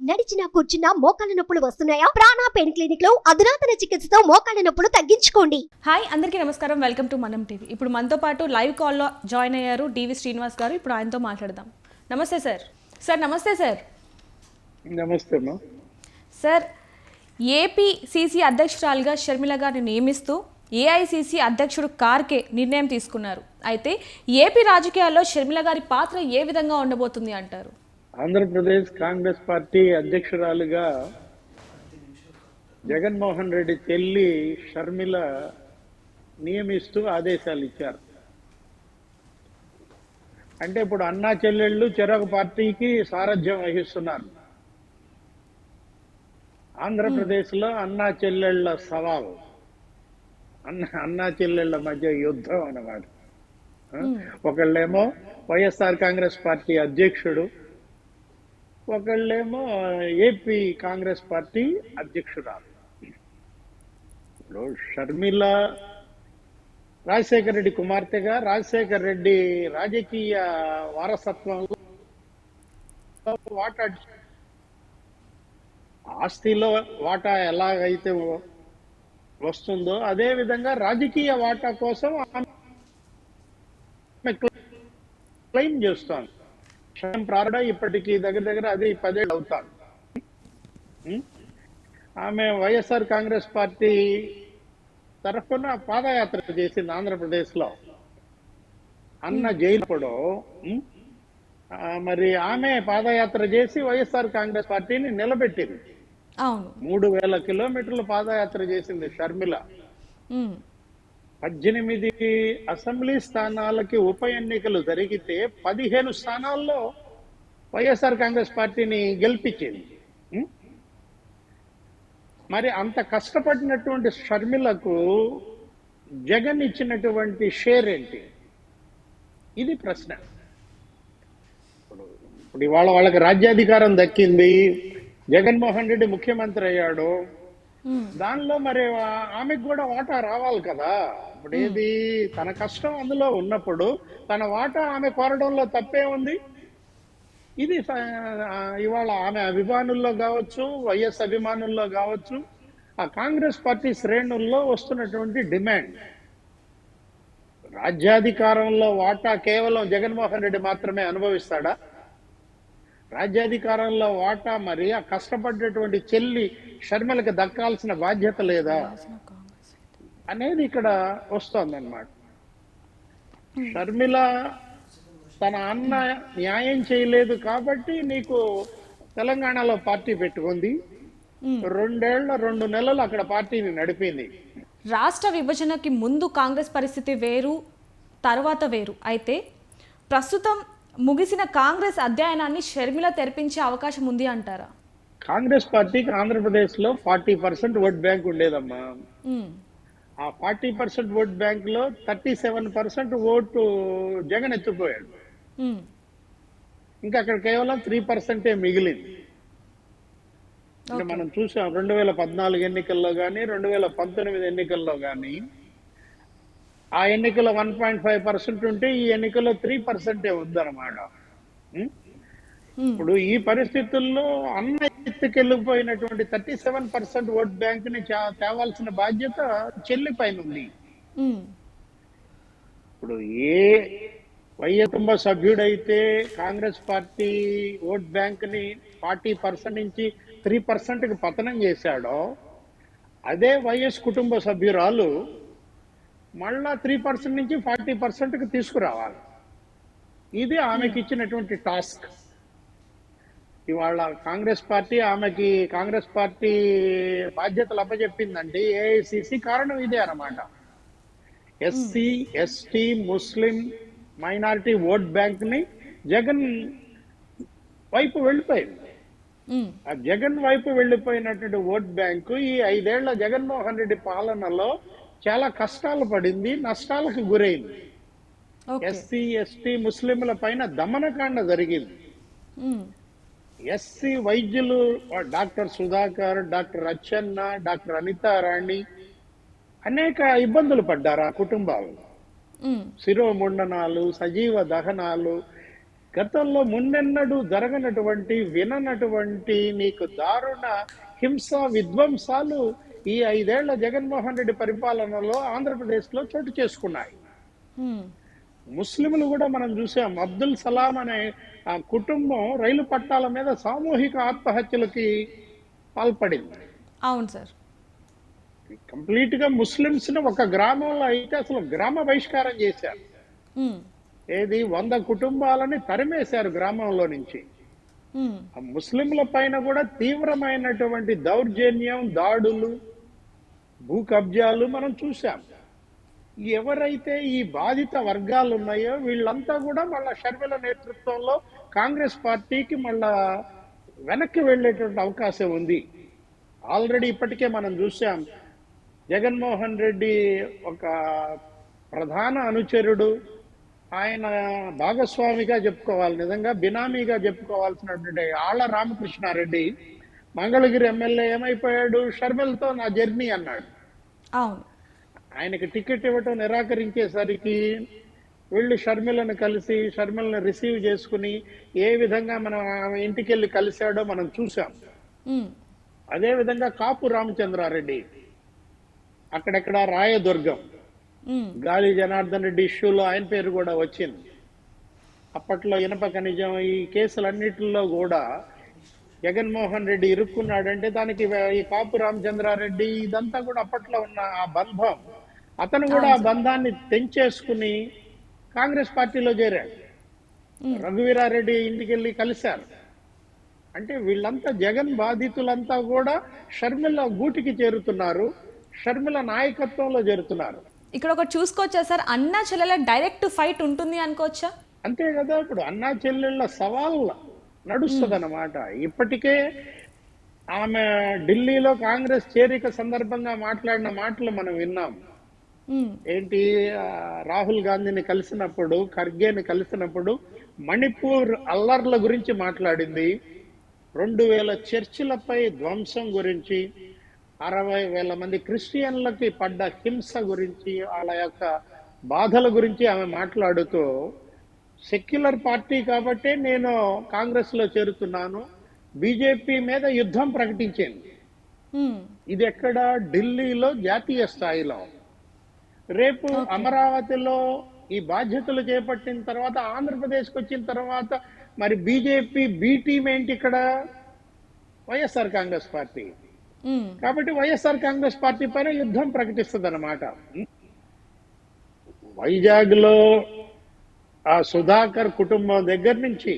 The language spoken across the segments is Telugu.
నడిచినా కూర్చున్నా మోకాళ్ళ నొప్పులు వస్తున్నాయా? ప్రాణ పెయిన్ క్లినిక్ లో అధునాతన చికిత్సతో మోకాళ్ళ నొప్పులు తగ్గించుకోండి. హాయ్ అందరికీ నమస్కారం. వెల్కమ్ టు మనం టీవీ. ఇప్పుడు మనతో పాటు లైవ్ కాల్లో జాయిన్ అయ్యారు డివి శ్రీనివాస్ గారు. ఇప్పుడు ఆయనతో మాట్లాడదాం. నమస్తే సార్. సార్ నమస్తే సార్. నమస్తే అమ్మా. సార్, ఏపీసీసీ అధ్యక్షురాలుగా షర్మిల గారిని నియమిస్తూ ఏఐసీసీ అధ్యక్షుడు కార్కే నిర్ణయం తీసుకున్నారు. అయితే ఏపీ రాజకీయాల్లో షర్మిల గారి పాత్ర ఏ విధంగా ఉండబోతుంది అంటారు? ఆంధ్రప్రదేశ్ కాంగ్రెస్ పార్టీ అధ్యక్షురాలుగా జగన్మోహన్ రెడ్డి చెల్లి షర్మిల నియమిస్తూ ఆదేశాలు ఇచ్చారు. అంటే ఇప్పుడు అన్నా చెల్లెళ్ళు చెరొక పార్టీకి సారథ్యం వహిస్తున్నారు. ఆంధ్రప్రదేశ్లో అన్నా చెల్లెళ్ళ సవాల్, అన్నా చెల్లెళ్ళ మధ్య యుద్ధం అన్నమాట. ఒకళ్ళేమో వైఎస్ఆర్ కాంగ్రెస్ పార్టీ అధ్యక్షుడు, ఒకళ్ళేమో ఏపీ కాంగ్రెస్ పార్టీ అధ్యక్షురాలు. ఇప్పుడు షర్మిల రాజశేఖర రెడ్డి కుమార్తెగా రాజశేఖర రెడ్డి రాజకీయ వారసత్వంలో వాటా, ఆస్తిలో వాటా ఎలాగైతే వస్తుందో అదే విధంగా రాజకీయ వాటా కోసం ఆమె క్లెయిమ్ చేస్తాను. ప్రారంభ ఇప్పటికి దగ్గర అది 10 ఏళ్ళు అవుతాను. ఆమె వైఎస్ఆర్ కాంగ్రెస్ పార్టీ తరఫున పాదయాత్ర చేసింది ఆంధ్రప్రదేశ్లో. అన్న జైలుప్పుడు మరి ఆమె పాదయాత్ర చేసి వైఎస్ఆర్ కాంగ్రెస్ పార్టీని నిలబెట్టింది. 3000 కిలోమీటర్లు పాదయాత్ర చేసింది షర్మిల. 18 అసెంబ్లీ స్థానాలకి ఉప ఎన్నికలు జరిగితే 15 స్థానాల్లో వైఎస్ఆర్ కాంగ్రెస్ పార్టీని గెలిపించింది. మరి అంత కష్టపడినటువంటి షర్మిలకు జగన్ ఇచ్చినటువంటి షేర్ ఏంటి? ఇది ప్రశ్న. ఇప్పుడు ఇవాళ వాళ్ళకి రాజ్యాధికారం దక్కింది, జగన్మోహన్ రెడ్డి ముఖ్యమంత్రి అయ్యాడు. దానిలో మరి ఆమెకు కూడా వాటా రావాలి కదా. ఇప్పుడు ఏది తన కష్టం అందులో ఉన్నప్పుడు తన వాటా ఆమె కోరడంలో తప్పే ఉంది. ఇది ఇవాళ ఆమె అభిమానుల్లో కావచ్చు, వైఎస్ అభిమానుల్లో కావచ్చు, ఆ కాంగ్రెస్ పార్టీ శ్రేణుల్లో వస్తున్నటువంటి డిమాండ్. రాజ్యాధికారంలో వాటా కేవలం జగన్మోహన్ రెడ్డి మాత్రమే అనుభవిస్తాడా? రాజ్యాధికారంలో వాటా మరి ఆ కష్టపడ్డటువంటి చెల్లి షర్మిలకి దక్కాల్సిన బాధ్యత లేదా అనేది ఇక్కడ వస్తోందన్నమాట. షర్మిల తన అన్న న్యాయం చేయలేదు కాబట్టి నీకు తెలంగాణలో పార్టీ పెట్టుకుంది. 2 ఏళ్ల 2 నెలలు అక్కడ పార్టీని నడిపింది. రాష్ట్ర విభజనకి ముందు కాంగ్రెస్ పరిస్థితి వేరు, తర్వాత వేరు. అయితే ప్రస్తుతం ముగిసిన కాంగ్రెస్ అధ్యయనాన్ని షర్మిల తెరిపించే అవకాశం ఉంది అంటారా? కాంగ్రెస్ పార్టీకి ఆంధ్రప్రదేశ్లో 40% ఓట్ బ్యాంక్ ఉండేదమ్మా. ఆ 40% ఓట్ బ్యాంక్ లో 37% ఓటు జగన్ ఎత్తుపోయాడు. ఇంకా అక్కడ కేవలం 3% మిగిలింది. అంటే మనం చూసాం 2014 ఎన్నికల్లో కానీ 2019 ఎన్నికల్లో కానీ ఆ ఎన్నికల్లో 1.5% ఉంటే ఈ ఎన్నికల్లో 3% ఉందన్నమాట. ఇప్పుడు ఈ పరిస్థితుల్లో అన్న ఎత్తుకెళ్ళిపోయినటువంటి 37% ఓట్ బ్యాంక్ ని తేవాల్సిన బాధ్యత చెల్లి పైన ఉంది. ఇప్పుడు ఏ వైఎస్ కుటుంబ సభ్యుడైతే కాంగ్రెస్ పార్టీ ఓట్ బ్యాంక్ ని 40% నుంచి 3%కి పతనం చేశాడో అదే వైఎస్ కుటుంబ సభ్యురాలు మళ్ళా 3% నుంచి 40%కి తీసుకురావాలి. ఇది ఆమెకి ఇచ్చినటువంటి టాస్క్. ఇవాళ కాంగ్రెస్ పార్టీ ఆమెకి కాంగ్రెస్ పార్టీ బాధ్యతలు అప్పచెప్పిందంటే ఏఐసిసి కారణం ఇదే అన్నమాట. ఎస్సీ ఎస్టీ ముస్లిం మైనారిటీ ఓట్ బ్యాంక్ ని జగన్ వైపు వెళ్ళిపోయింది. ఆ జగన్ వైపు వెళ్ళిపోయినటువంటి ఓట్ బ్యాంకు ఈ 5 ఏళ్ల జగన్మోహన్ రెడ్డి పాలనలో చాలా కష్టాలు పడింది, నష్టాలకు గురైంది. ఎస్సీ ఎస్టీ ముస్లింల పైన దమనకాండ జరిగింది. ఎస్సీ వైద్యులు doctor Sudhakar, doctor Atchanna, doctor Anita Rani అనేక ఇబ్బందులు పడ్డారు ఆ కుటుంబాలు. శిరోముండనాలు, సజీవ దహనాలు, గతంలో మున్నెన్నడూ జరగనటువంటి విననటువంటి నీకు దారుణ హింస విధ్వంసాలు ఈ 5 ఏళ్ల జగన్మోహన్ రెడ్డి పరిపాలనలో ఆంధ్రప్రదేశ్ లో చోటు చేసుకున్నాయి. ముస్లింలు కూడా మనం చూసాం. అబ్దుల్ సలాం అనే ఆ కుటుంబం రైలు పట్టాల మీద సామూహిక ఆత్మహత్యలకి పాల్పడింది. అవును సార్. కంప్లీట్ గా ముస్లింస్ ని ఒక గ్రామంలో అయితే అసలు గ్రామ బహిష్కారం చేశారు. ఏది 100 కుటుంబాలని తరిమేశారు గ్రామంలో నుంచి. ఆ ముస్లింల పైన కూడా తీవ్రమైనటువంటి దౌర్జన్యం, దాడులు, భూ కబ్జాలు మనం చూసాం. ఎవరైతే ఈ బాధిత వర్గాలు ఉన్నాయో వీళ్ళంతా కూడా మళ్ళా షర్మిల నేతృత్వంలో కాంగ్రెస్ పార్టీకి మళ్ళా వెనక్కి వెళ్ళేటువంటి అవకాశం ఉంది. ఆల్రెడీ ఇప్పటికే మనం చూసాం. జగన్మోహన్ రెడ్డి ఒక ప్రధాన అనుచరుడు, ఆయన భాగస్వామిగా చెప్పుకోవాలి, నిజంగా బినామీగా చెప్పుకోవాల్సినటువంటి ఆళ్ల రామకృష్ణారెడ్డి మంగళగిరి ఎమ్మెల్యే ఏమైపోయాడు? షర్మిలతో నా జర్నీ అన్నాడు. అవును. ఆయనకి టికెట్ ఇవ్వటం నిరాకరించేసరికి వెళ్ళి షర్మిలను కలిసి షర్మిలను రిసీవ్ చేసుకుని ఏ విధంగా మనం ఆమె ఇంటికి వెళ్ళి కలిశాడో మనం చూసాం. అదే విధంగా కాపు రామచంద్రారెడ్డి, అక్కడెక్కడ రాయదుర్గం, గాలి జనార్దన్ రెడ్డి ఇష్యూలో ఆయన పేరు కూడా వచ్చింది. అప్పట్లో ఇనప ఖనిజం ఈ కేసులన్నిటిలో కూడా జగన్మోహన్ రెడ్డి ఇరుక్కున్నాడంటే దానికి ఈ కాపు రామచంద్రారెడ్డి ఇదంతా కూడా అప్పట్లో ఉన్న ఆ బంధం, అతను కూడా ఆ బంధాన్ని తెంచేసుకుని కాంగ్రెస్ పార్టీలో చేరాడు. రఘువీరారెడ్డి ఇంటికి వెళ్ళి కలిశారు. అంటే వీళ్ళంతా జగన్ బాధితులంతా కూడా షర్మిల గూటికి చేరుతున్నారు, షర్మిల నాయకత్వంలో చేరుతున్నారు. ఇక్కడ ఒకటి చూసుకోవచ్చా సార్, అన్నా చెల్లెల డైరెక్ట్ ఫైట్ ఉంటుంది అనుకోవచ్చా? అంతే కదా, ఇప్పుడు అన్నా చెల్లెళ్ళ సవాల్ నడుస్తుంది అన్నమాట. ఇప్పటికే ఆమె ఢిల్లీలో కాంగ్రెస్ చేరిక సందర్భంగా మాట్లాడిన మాటలు మనం విన్నాం. ఏంటి, రాహుల్ గాంధీని కలిసినప్పుడు, ఖర్గేని కలిసినప్పుడు మణిపూర్ అల్లర్ల గురించి మాట్లాడింది, 2000 చర్చిలపై ధ్వంసం గురించి, 60,000 మంది క్రిస్టియన్లకి పడ్డ హింస గురించి, వాళ్ళ యొక్క బాధల గురించి ఆమె మాట్లాడుతూ సెక్యులర్ పార్టీ కాబట్టే నేను కాంగ్రెస్ లో చేరుతున్నాను, బీజేపీ మీద యుద్ధం ప్రకటించింది. ఇది ఎక్కడ? ఢిల్లీలో జాతీయ స్థాయిలో. రేపు అమరావతిలో ఈ బాధ్యతలు చేపట్టిన తర్వాత, ఆంధ్రప్రదేశ్కి వచ్చిన తర్వాత మరి బీజేపీ బి టీం ఏంటి ఇక్కడ? వైఎస్ఆర్ కాంగ్రెస్ పార్టీ. కాబట్టి వైఎస్ఆర్ కాంగ్రెస్ పార్టీ పైన యుద్ధం ప్రకటిస్తుంది అన్నమాట. వైజాగ్ లో ఆ సుధాకర్ కుటుంబం దగ్గర నుంచి,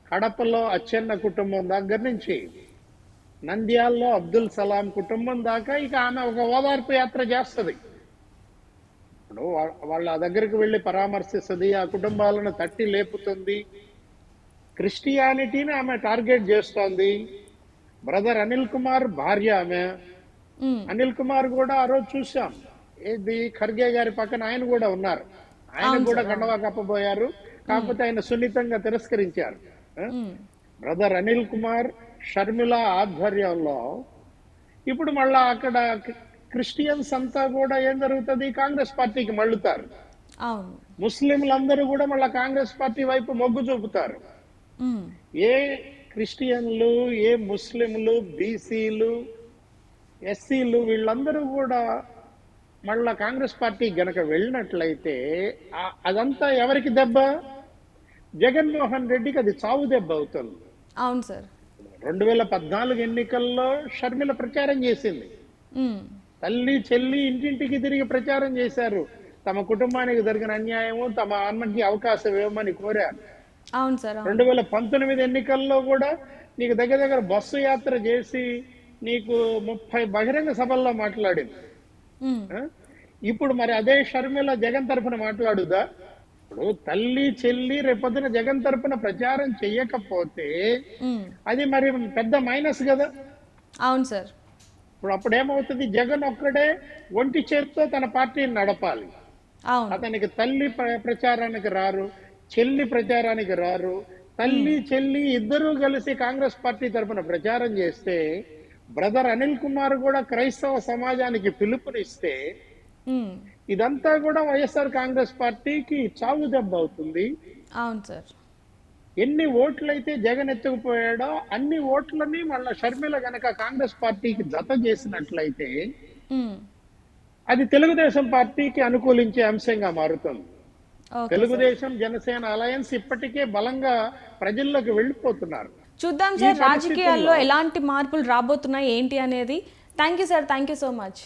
కడపలో అచ్చెన్న కుటుంబం దగ్గర నుంచి, నంద్యాలలో అబ్దుల్ సలాం కుటుంబం దాకా ఇక ఆమె ఒక ఓదార్పు యాత్ర చేస్తుంది. ఇప్పుడు వాళ్ళ దగ్గరికి వెళ్ళి పరామర్శిస్తుంది, ఆ కుటుంబాలను తట్టి లేపుతుంది, క్రిస్టియానిటీని ఆమె టార్గెట్ చేస్తోంది. బ్రదర్ అనిల్ కుమార్ భార్య ఆమె. అనిల్ కుమార్ కూడా ఆ రోజు చూసాం, ఏది ఖర్గే గారి పక్కన ఆయన కూడా ఉన్నారు, ఆయన కూడా కండవా కప్పబోయారు, కాకపోతే ఆయన సున్నితంగా తిరస్కరించారు. బ్రదర్ అనిల్ కుమార్ షర్మిల ఆధ్వర్యంలో ఇప్పుడు మళ్ళా అక్కడ క్రిస్టియన్స్ అంతా కూడా ఏం జరుగుతుంది? కాంగ్రెస్ పార్టీకి మళ్ళుతారు. ముస్లింలందరూ కూడా మళ్ళా కాంగ్రెస్ పార్టీ వైపు మొగ్గు చూపుతారు. ఏ క్రిస్టియన్లు, ఏ ముస్లింలు, బీసీలు, ఎస్సీలు వీళ్ళందరూ కూడా మళ్ళా కాంగ్రెస్ పార్టీ గనక వెళ్ళినట్లయితే అదంతా ఎవరికి దెబ్బ? జగన్మోహన్ రెడ్డికి అది చావు దెబ్బ అవుతుంది. అవును సార్. 2014 ఎన్నికల్లో షర్మిల ప్రచారం చేసింది. తల్లి చెల్లి ఇంటింటికి తిరిగి ప్రచారం చేశారు, తమ కుటుంబానికి జరిగిన అన్యాయము, తమ అన్నకి అవకాశం ఇవ్వమని కోరారు. అవును సార్. 2019 ఎన్నికల్లో కూడా నీకు దగ్గర బస్సు యాత్ర చేసి నీకు 30 బహిరంగ సభల్లో మాట్లాడింది. ఇప్పుడు మరి అదే షర్మిల జగన్ తరఫున మాట్లాడుదా? ఇప్పుడు తల్లి చెల్లి రేపొద్దున జగన్ తరఫున ప్రచారం చెయ్యకపోతే అది మరి పెద్ద మైనస్ కదా. అవును సార్. ఇప్పుడు అప్పుడేమవుతుంది? జగన్ ఒక్కడే ఒంటి చేత్తో తన పార్టీని నడపాలి. అతనికి తల్లి ప్రచారానికి రారు, చెల్లి ప్రచారానికి రారు. తల్లి చెల్లి ఇద్దరూ కలిసి కాంగ్రెస్ పార్టీ తరఫున ప్రచారం చేస్తే, బ్రదర్ అనిల్ కుమార్ కూడా క్రైస్తవ సమాజానికి పిలుపునిస్తే, ఇదంతా కూడా వైఎస్ఆర్ కాంగ్రెస్ పార్టీకి చావు దెబ్బ అవుతుంది. అవును సార్. ఎన్ని ఓట్లయితే జగన్ ఎత్తుకుపోయాడో అన్ని ఓట్లని మళ్ళా షర్మిల గనక కాంగ్రెస్ పార్టీకి జత చేసినట్లయితే మ్మ్. అది తెలుగుదేశం పార్టీకి అనుకూలించే అంశంగా మారుతుంది. ఓకే. తెలుగుదేశం జనసేన అలయన్స్ ఇప్పటికే బలంగా ప్రజల్లోకి వెళ్ళిపోతున్నారు. చూద్దాం ఈ సార్ పరిస్థితుల్లో రాజకీయాల్లో ఎలాంటి మార్పులు రాబోతున్నాయి ఏంటి అనేది. Thank you sir, thank you so much.